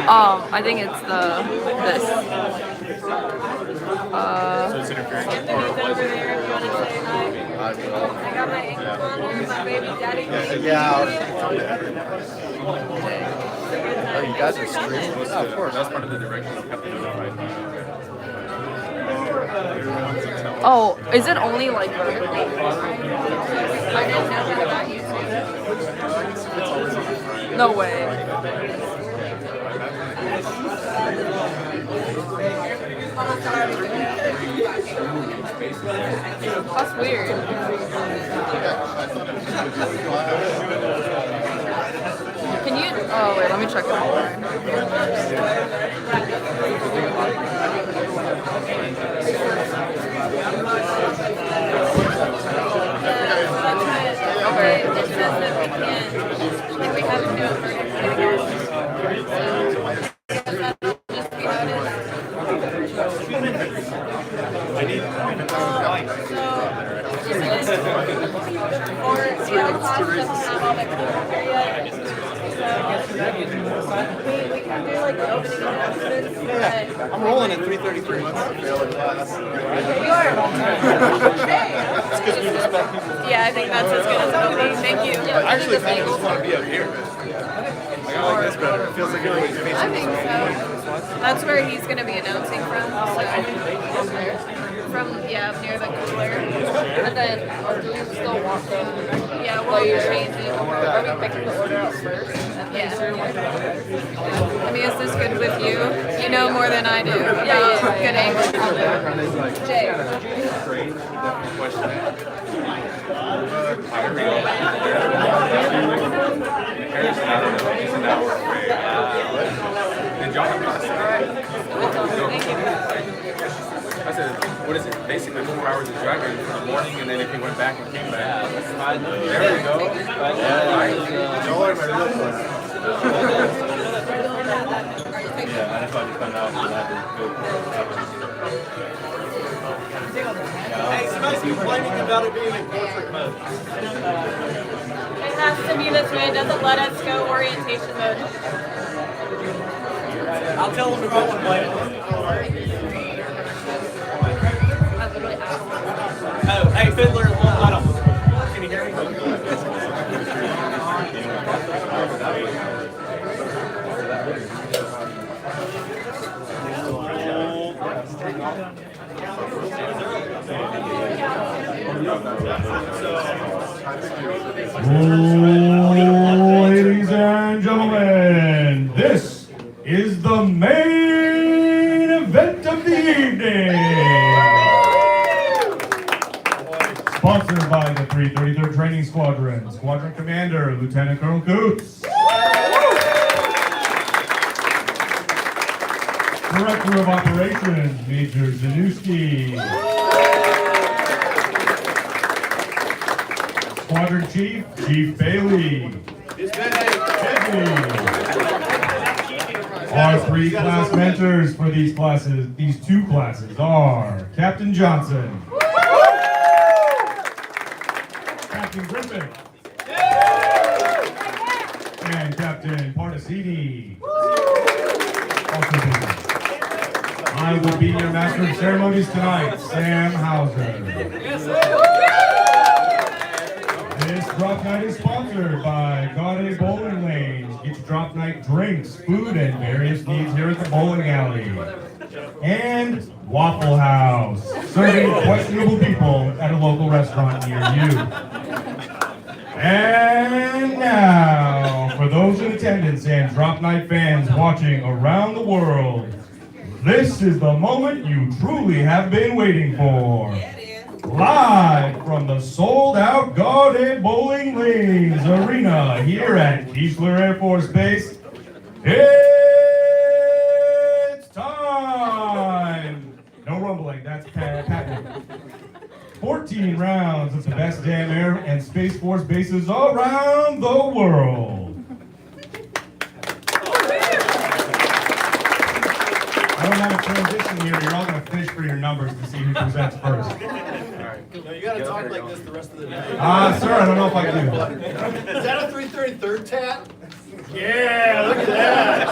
I think it's this. So it's interfering. I got my ankle on my baby daddy. Oh, you guys are streaming? Oh, of course. That's part of the direction of Captain Notified. Oh, is it only like vertical? I didn't know that about YouTube. No way. That's weird. Can you? Oh wait, let me check it out. Okay. It says that we have to do it vertically again. I'm rolling at 3:33. You are. Yeah, I think that's as good as it'll be. Thank you. I actually kind of just want to be up here. Like, I like this better. It feels like you're like facing. I think so. That's where he's going to be announcing from. So, up near the cooler. And then, or do we still want the? Yeah, we'll change it. Are we picking the order up first? Yeah. I mean, is this good with you? You know more than I do. Yeah. Good English. Jay. And John, Thank you. I said, what is it? Basically 4 hours of driving in the morning, and then if you went back and came back. There we go. Hey, somebody's complaining about it being in portrait mode. It has to be this way. It doesn't let us go orientation mode. I'll tell them if I want to play it. Oh, hey, Fiddler, I don't. Can you hear me? Ladies and gentlemen, this is the main event of the evening. Sponsored by the 333rd Training Squadron, Squadron Commander, Lieutenant Colonel Coots. Director of Operations, Major Zanusky. Squadron Chief, Chief Bailey. Our three class mentors for these two classes are Captain Johnson, Captain Griffin, and Captain Partisini. I will be your master of ceremonies tonight, Sam Hauser. This drop night is sponsored by Gaudet Bowling Lanes. Get your drop night drinks, food, and various needs here at the bowling alley. And Waffle House, serving questionable people at a local restaurant near you. And now, for those in attendance and drop night fans watching around the world, this is the moment you truly have been waiting for. Live from the sold-out Gaudet Bowling Lanes Arena here at Keesler Air Force Base, it's time! No rumbling, that's patent. 14 rounds of the best damn air and Space Force bases around the world. I don't have a transition here. You're all going to fish for your numbers to see who presents first. No, you got to talk like this the rest of the day. Sir, I don't know if I can do that. Is that a 333rd tat? Yeah, look at that.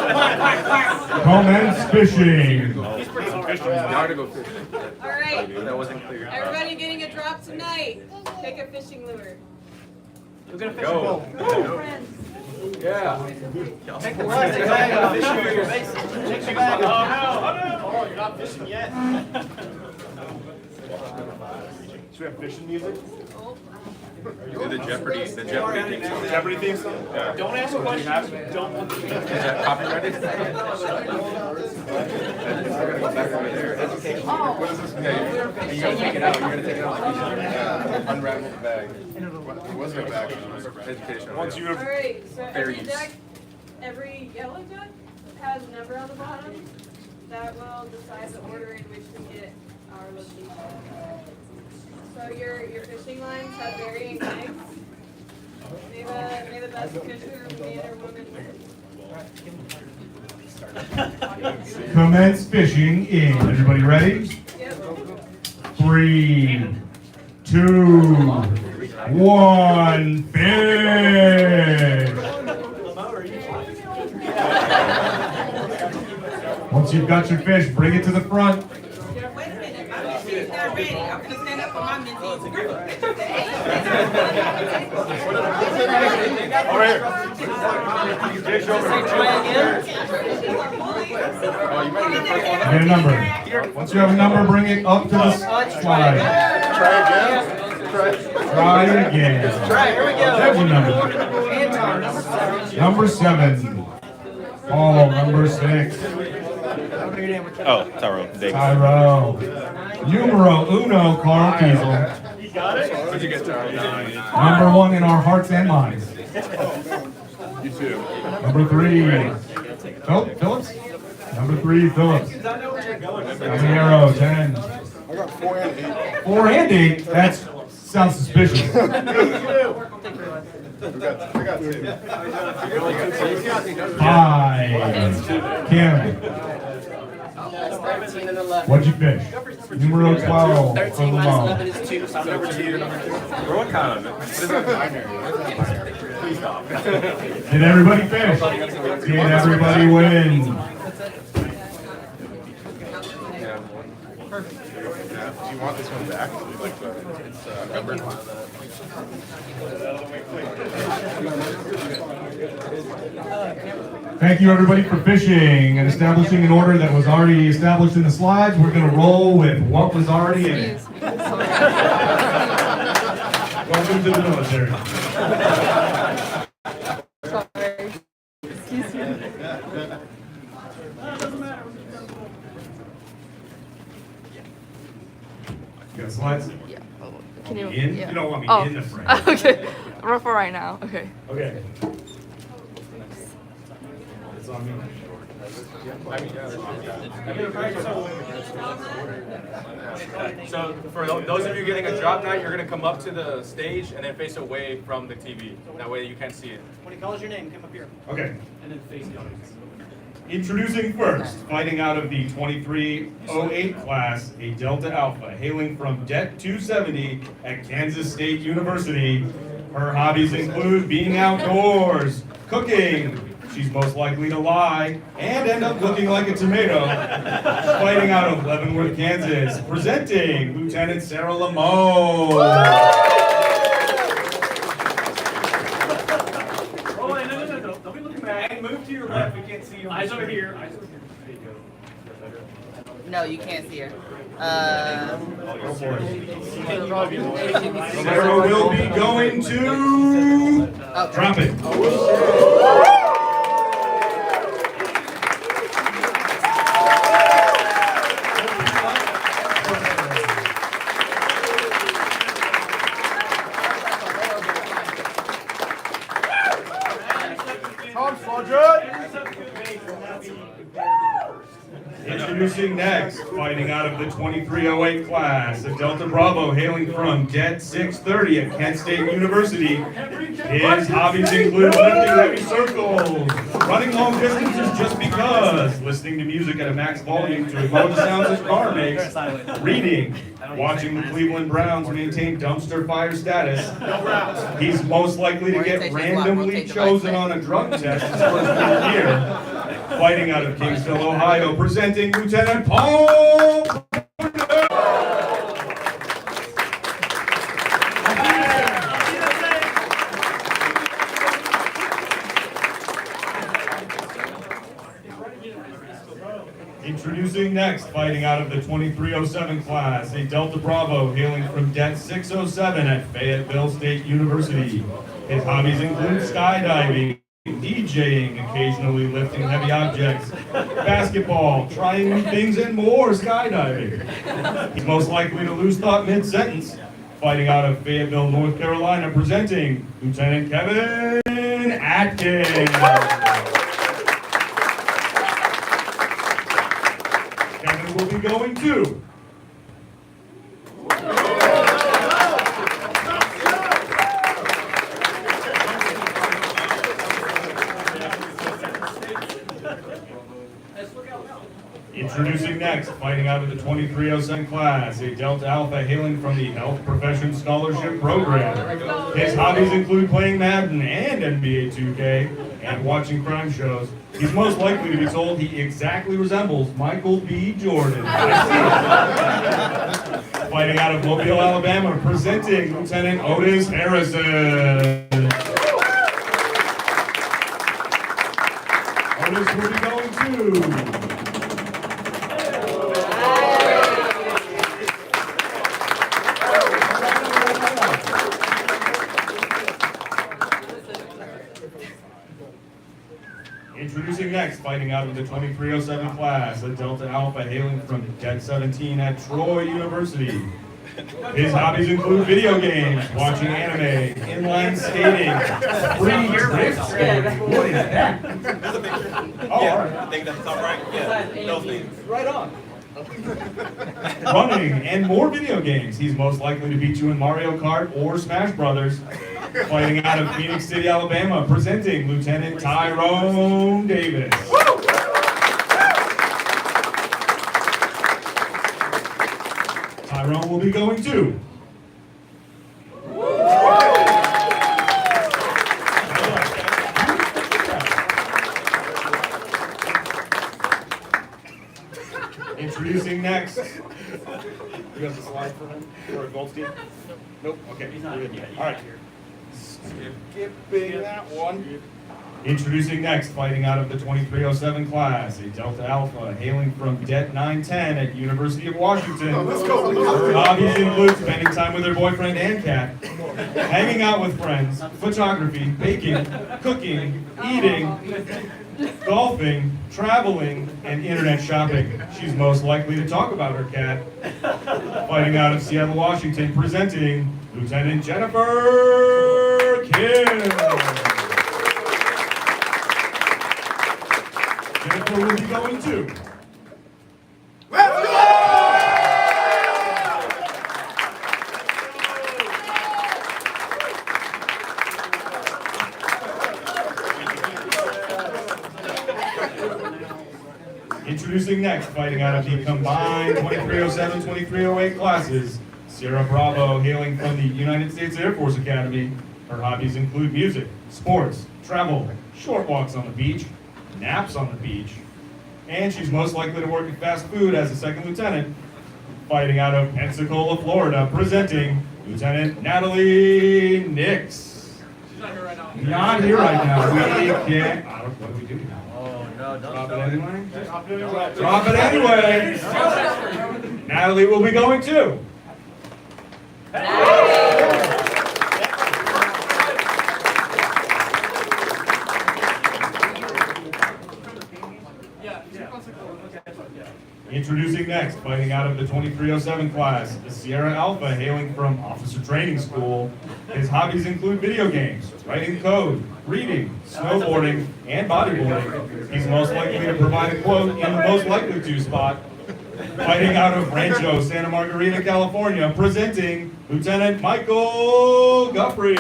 Commence fishing. Now to go fishing. All right. That wasn't clear. Everybody getting a drop tonight. Pick a fishing lure. We're gonna fish Go. a bowl. Yeah. Take the bag off. Take the bag off. Oh, no. You're not fishing yet. Should we have fishing music? Do the Jeopardy theme song. Jeopardy theme song? Yeah. Don't ask questions you don't want to Is that copyrighted? We're gonna go back over there. What is this? Yeah, you gotta take it out. You're gonna take it out. Yeah. Unravel the bag. It wasn't a bag. It was education. Once you All right. So every Fairies. deck, every yellow deck has a number on the bottom that will decide the order in which we get our location. So your fishing lines have varying lengths. May the best fisher, man or woman, win. Commence fishing in. Everybody ready? Yep. 3, 2, 1, fish! Once you've got your fish, bring it to the front. Wait a minute, my mentee's not ready. I'm gonna stand up for my mentee's group. All right. Jay's over. Get a number. Once you have a number, bring it up to the slide. Try again. There's your number. Number 7. Oh, number 6. Oh, Tyrone. Tyro. Numero uno, Carl Keesler. You got it? What'd you get, Charles? Number 1 in our hearts and minds. You too. Number 3. Phillips? Number 3, Phillips. Caballero, 10. I got 4 and 8. 4 and 8? That sounds suspicious. I got 2. 5. Kim. What'd you fish? Numero 12. 13 minus 11 is 2, so I'm number 2. We're what kind of it? This is binary. Please stop. Did everybody fish? Did everybody win? Yeah. Do you want this one back? Like it's numbered. Thank you everybody for fishing and establishing an order that was already established in the slides. We're going to roll with what was already in it. Welcome to the military. Sorry. Excuse me. You got slides? Yeah. Can you? In? Yeah. You don't want me Oh. in the frame. Okay. For right now. Okay. Okay. It's on me. So for those of you getting a drop night, you're gonna come up to the stage and then face away from the TV. That way you can't see it. When he calls your name, come up here. Okay. And then face the audience. Introducing first, fighting out of the 2308 class, a Delta Alpha, hailing from Det 270 at Kansas State University. Her hobbies include being outdoors, cooking, she's most likely to lie, and end up looking like a tomato. Fighting out of Leavenworth, Kansas, presenting Lieutenant Sarah Lamo. Oh, no. Don't be looking back. And move to your left. We can't see you. Eyes over here. Eyes over here. There you go. No, you can't see her. Sarah will be going to drop it. Introducing next, fighting out of the 2308 class, a Delta Bravo hailing from Det 630 at Kent State University. His hobbies include lifting heavy circles, running long distances just because, listening to music at a max volume to ignore the sounds his car makes, reading, watching the Cleveland Browns maintain dumpster fire status. He's most likely to get randomly chosen on a drug test his first year. Fighting out of Kingsville, Ohio, presenting Lieutenant Paul. Introducing next, fighting out of the 2307 class, a Delta Bravo hailing from Det 607 at Fayetteville State University. His hobbies include skydiving, DJing, occasionally lifting heavy objects, basketball, trying new things, and more skydiving. He's most likely to lose thought mid-sentence. Fighting out of Fayetteville, North Carolina, presenting Lieutenant Kevin Atkins. Kevin will be going to Introducing next, fighting out of the 2307 class, a Delta Alpha hailing from the Health Profession Scholarship Program. His hobbies include playing Madden and NBA 2K and watching crime shows. He's most likely to be told he exactly resembles Michael B. Jordan. Fighting out of Mobile, Alabama, presenting Lieutenant Otis Harrison. Otis will be going to Introducing next, fighting out of the 2307 class, a Delta Alpha hailing from Det 17 at Troy University. His hobbies include video games, watching anime, inline skating, free drift skating. What is that? Oh, all right. I think that's all right. Yeah, those things. Right on. Running and more video games. He's most likely to beat you in Mario Kart or Smash Brothers. Fighting out of Phoenix City, Alabama, presenting Lieutenant Tyrone Davis. Tyrone will be going to Introducing next. You got the slide for him? For Goldstein? Nope. Okay. He's not We're good. yet. All right. Skipping that one. Introducing next, fighting out of the 2307 class, a Delta Alpha hailing from Det 910 at University of Washington. Let's go. Her hobbies include spending time with her boyfriend and cat, hanging out with friends, photography, baking, cooking, eating, golfing, traveling, and internet shopping. She's most likely to talk about her cat. Fighting out of Seattle, Washington, presenting Lieutenant Jennifer Kim. Jennifer will be going to Introducing next, fighting out of the combined 2307, 2308 classes, Sierra Bravo, hailing from the United States Air Force Academy. Her hobbies include music, sports, travel, short walks on the beach, naps on the beach, and she's most likely to work at fast food as a second lieutenant. Fighting out of Pensacola, Florida, presenting Lieutenant Natalie Nix. She's not here right now. Not here right now. We can't. What do we do now? Drop it anyway? Drop it anyway! Natalie will be going too. Introducing next, fighting out of the 2307 class, the Sierra Alpha hailing from Officer Training School. His hobbies include video games, writing code, reading, snowboarding, and bodyboarding. He's most likely to provide a quote in the most likely to spot. Fighting out of Rancho, Santa Margarita, California, presenting Lieutenant Michael Guthrie.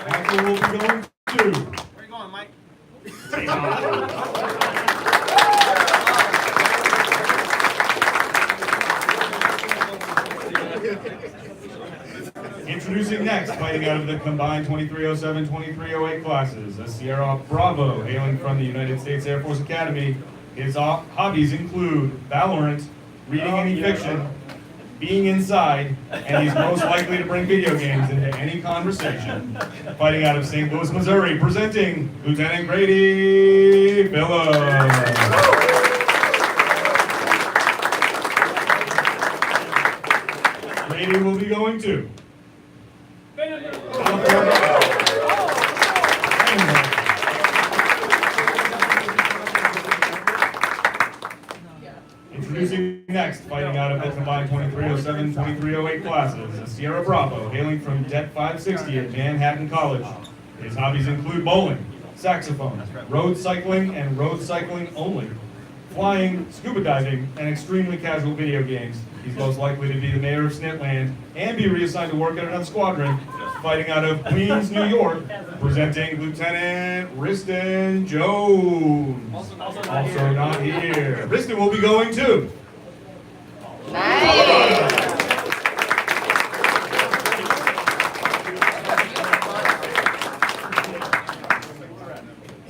Michael will be going to. Where you going, Mike? Introducing next, fighting out of the combined 2307, 2308 classes, a Sierra Bravo, hailing from the United States Air Force Academy. His hobbies include Valorant, reading any fiction, being inside, and he's most likely to bring video games into any conversation. Fighting out of St. Louis, Missouri, presenting Lieutenant Grady Phillips. Grady will be going to. Introducing next, fighting out of the combined 2307, 2308 classes, a Sierra Bravo, hailing from Det 560 at Manhattan College. His hobbies include bowling, saxophone, road cycling and road cycling only, flying, scuba diving, and extremely casual video games. He's most likely to be the mayor of Snitland and be reassigned to work at another squadron. Fighting out of Queens, New York, presenting Lieutenant Riston Jones. Also not here. Riston will be going too. Nice.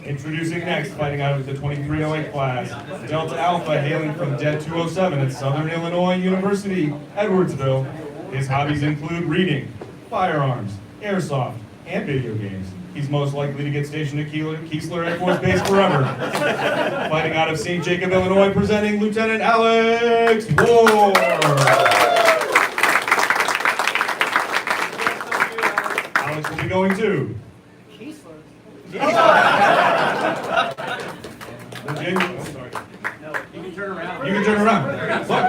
Introducing next, fighting out of the 2308 class, Delta Alpha, hailing from Det 207 at Southern Illinois University, Edwardsville. His hobbies include reading, firearms, airsoft, and video games. He's most likely to get stationed at Keesler Air Force Base forever. Fighting out of St. Jacob, Illinois, presenting Lieutenant Alex Ward. Alex will be going to. Virginia. Oh, sorry. No, you can turn around. You can turn around. Look.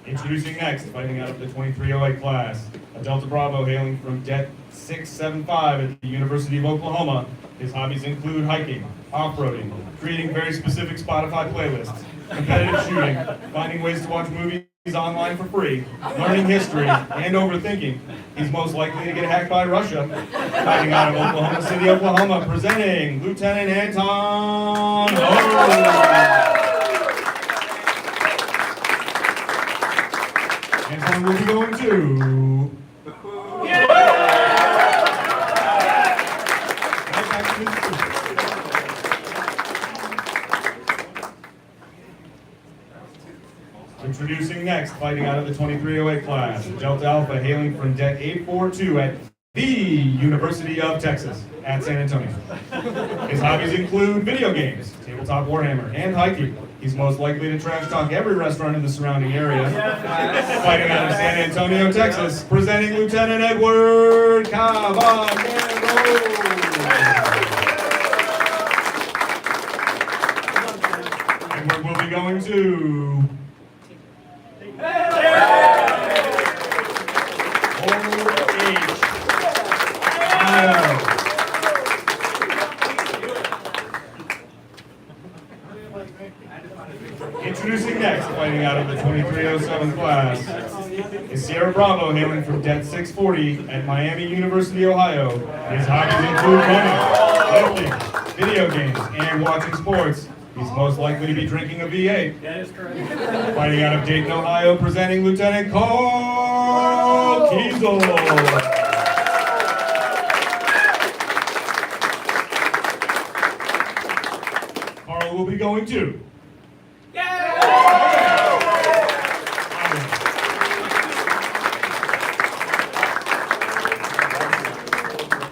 Introducing next, fighting out of the 2308 class, a Delta Bravo hailing from Det 675 at the University of Oklahoma. His hobbies include hiking, off-roading, creating very specific Spotify playlists, competitive shooting, finding ways to watch movies online for free, learning history, and overthinking. He's most likely to get hacked by Russia. Fighting out of Oklahoma City, Oklahoma, presenting Lieutenant Anton Ho. Anton will be going to. Introducing next, fighting out of the 2308 class, Delta Alpha, hailing from Det 842 at the University of Texas at San Antonio. His hobbies include video games, tabletop Warhammer, and hiking. He's most likely to trash talk every restaurant in the surrounding area. Fighting out of San Antonio, Texas, presenting Lieutenant Edward Caballero. Edward will be going to. Introducing next, fighting out of the 2307 class, is Sierra Bravo, hailing from Det 640 at Miami University, Ohio. His hobbies include running, lifting, video games, and watching sports. He's most likely to be drinking a V8. That is correct. Fighting out of Dayton, Ohio, presenting Lieutenant Carl Kiesel. Carl will be going to.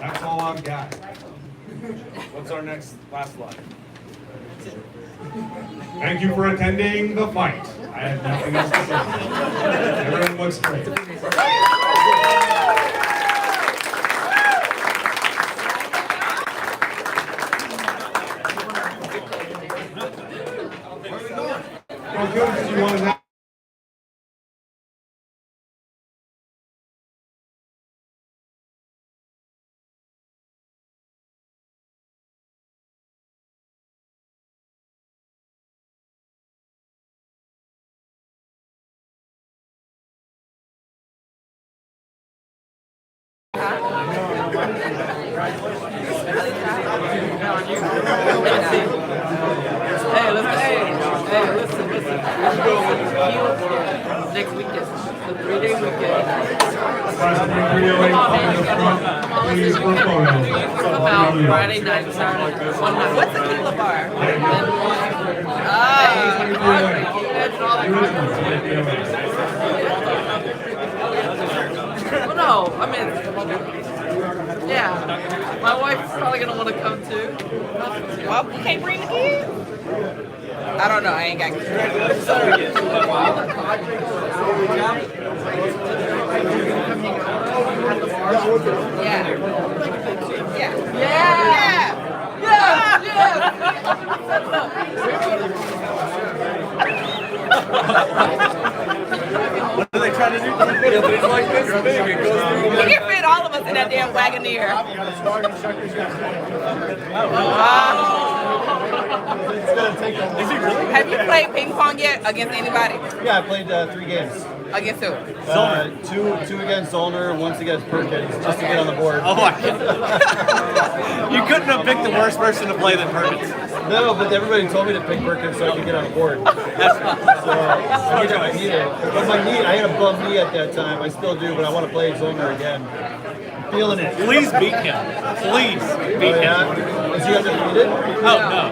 That's all I've got. What's our last slide? Thank you for attending the fight. I have nothing else to say. Everyone looks great. good as you want to have. Hey, listen. Next weekend, the 3-day weekend. Come out Friday night, Saturday, one night. What's the Keesler bar? Well, no, I mean, yeah. My wife's probably gonna want to come too. Well, we can't bring the kids. I don't know. I ain't got kids. Yeah. What are they trying to do? It's like this big. It goes through. We can fit all of us in that damn Wagoneer. Is he really? Have you played ping pong yet against anybody? Yeah, I played 3 games. Against who? Two against Zollner, once against Perkins, just to get on the board. Oh my God. You couldn't have picked the worst person to play than Perkins. No, but everybody told me to pick Perkins so I could get on the board. So I need it. But my knee, I had a bum knee at that time. I still do, but I want to play Zollner again. Feeling it. Please beat him. Please beat him. Is he undefeated? Oh no,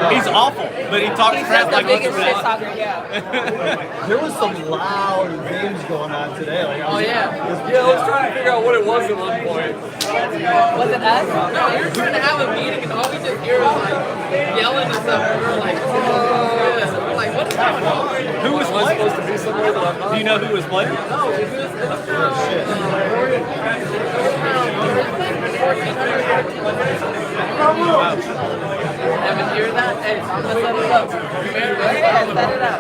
he's awful, but he talks He's crap just the like biggest what's shit his talker, yeah. There was some loud games going on today. Like, Oh yeah. Yeah, I was trying to figure out what it was at one point. Was it us? No, we were trying to have a meeting and all we just hear is like yelling and stuff. And we were like, oh. We're like, what's going on? Who was playing? Supposed to be somewhere that I'm not. Do you know who was playing? No, it was from 1400. Haven't heard that? Hey, I'm gonna set it up. Yeah, set it up.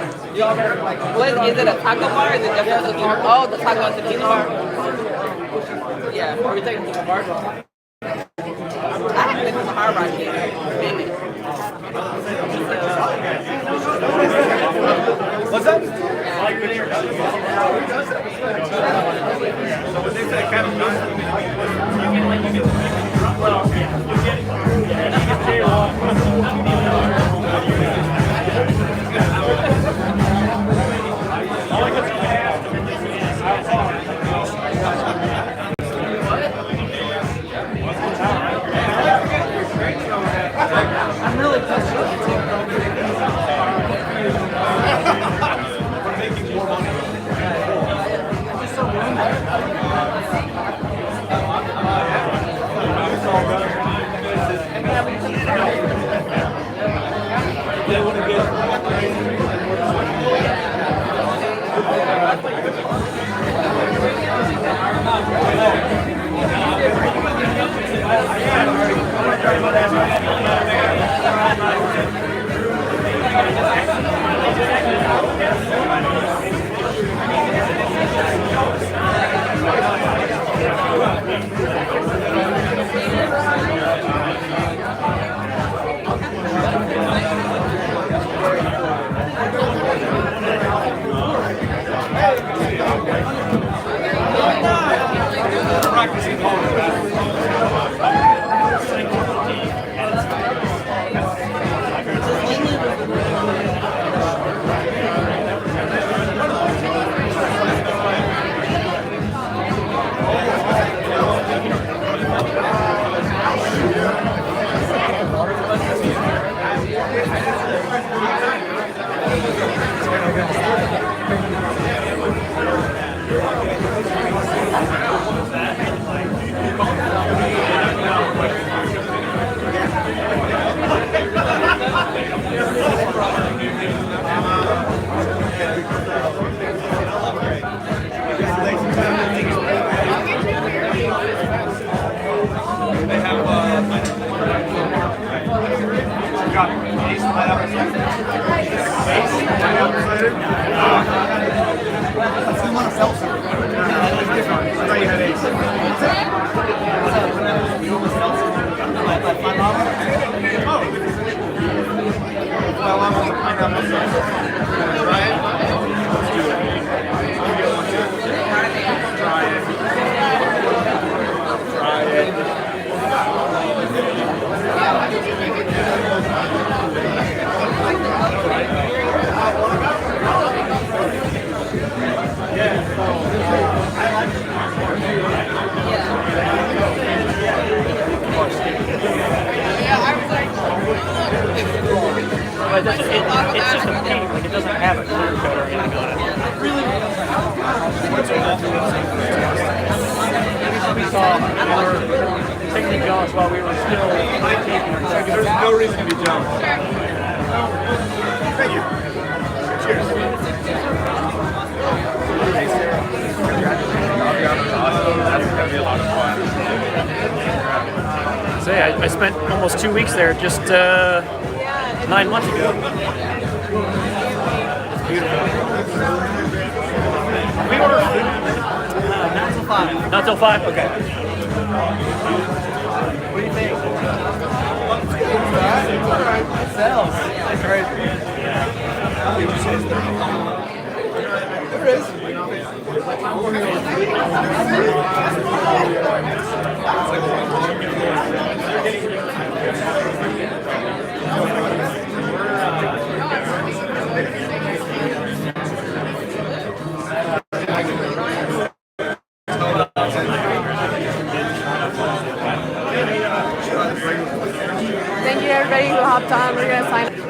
What is it? A taco bar? Or is it just a tequila? Oh, the taco and tequila bar. Yeah. Are we taking to the bar? I haven't been to the Hard Rock yet. Maybe. What's that? I'm really frustrated too. But it's just a paint, like it doesn't have a clear coat or anything on it. We saw our taking jealous while we were still taping our stuff. There's no reason to be jealous. Thank you. Cheers. That's gonna be a lot of fun. Say, I spent almost 2 weeks there just 9 months ago. It's beautiful. We ordered food. Not till 5. Not till 5? Okay. What do you think? It sells. It's crazy. Thank you everybody who hopped on. We're gonna sign up.